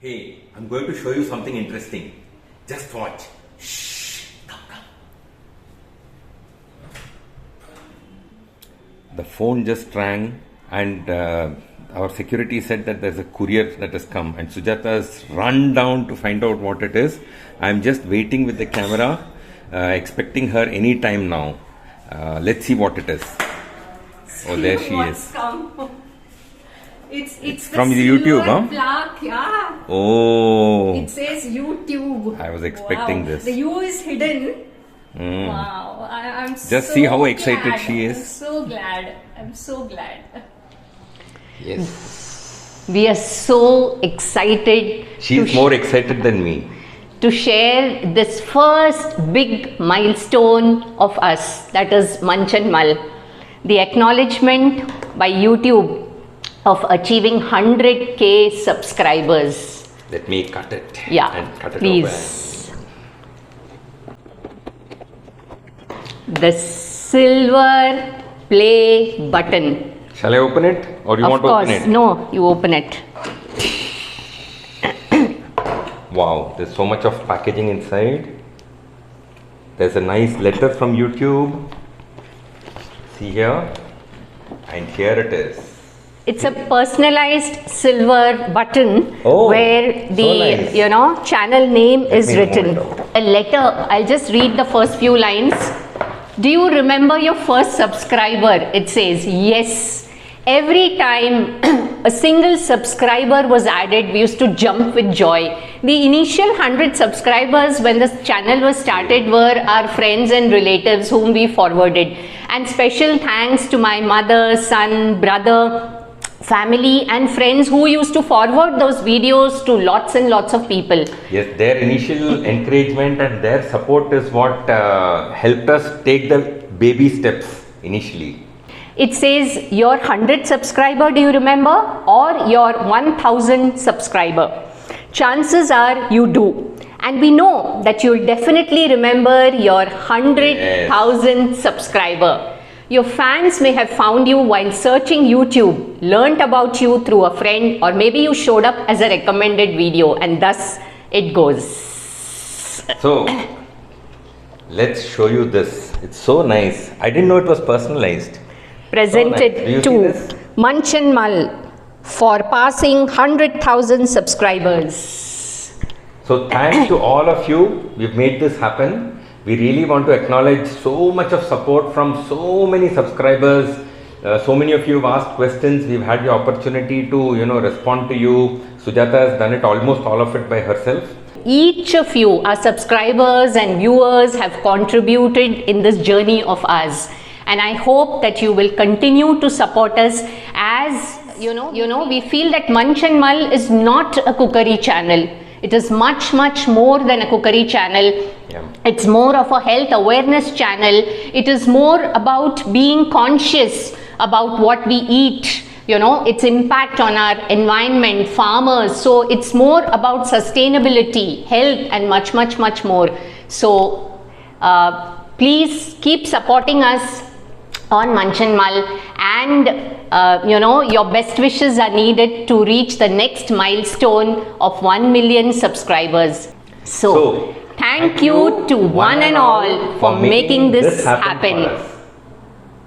Hey, I'm going to show you something interesting. Just watch. Shh. Come. The phone just rang and our security said that there's a courier that has come and Sujata has run down to find out what it is. I'm just waiting with the camera, expecting her any time now. Let's see what it is. Oh, there she is. It's from the YouTube, huh? Plaque, yeah. Oh. It says YouTube. I was expecting this. The U is hidden. Wow. I'm Just so see how excited glad. she is. I'm so glad. Yes. We are so excited. She's more excited than me. To share this first big milestone of us, that is Munch and Mull. The acknowledgement by YouTube of achieving 100k subscribers. Let me cut it. Yeah, and cut it please. The silver play button. Shall I open it or you want to open it? No, you open it. Wow, there's so much of packaging inside. There's a nice letter from YouTube. See here. And here it is. It's a personalized silver button where the so nice. Channel name is me written. remove it. A letter. I'll just read the first few lines. Do you remember your first subscriber? It says yes. Every time a single subscriber was added, we used to jump with joy. The initial 100 subscribers when this channel was started were our friends and relatives whom we forwarded. And special thanks to my mother, son, brother, family and friends who used to forward those videos to lots and lots of people. Yes, their initial encouragement and their support is what helped us take the baby steps initially. It says your 100 subscriber, do you remember? Or your 1000 subscriber. Chances are you do. And we know that you'll definitely remember your 100,000 subscriber. Your fans may have found you while searching YouTube, learnt about you through a friend, or maybe you showed up as a recommended video, and thus it goes. So, let's show you this. It's so nice. I didn't know it was personalized. Presented to Munch and Mull for passing 100,000 subscribers. So thanks to all of you. We've made this happen. We really want to acknowledge so much of support from so many subscribers. So many of you have asked questions. We've had the opportunity to respond to you. Sujata has done it, almost all of it by herself. Each of you, our subscribers and viewers, have contributed in this journey of ours. And I hope that you will continue to support us as, we feel that Munch and Mull is not a cookery channel. It is much more than a cookery channel. Yeah. It's more of a health awareness channel. It is more about being conscious about what we eat, its impact on our environment, farmers. So it's more about sustainability, health and much more. So please keep supporting us on Munch and Mull, and your best wishes are needed to reach the next milestone of 1 million subscribers. So thank you to one and all for making this happen.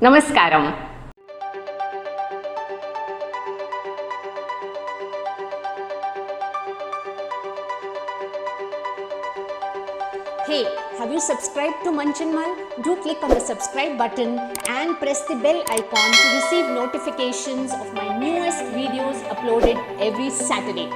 Namaskaram. Hey, have you subscribed to Munch and Mull? Do click on the subscribe button and press the bell icon to receive notifications of my newest videos uploaded every Saturday.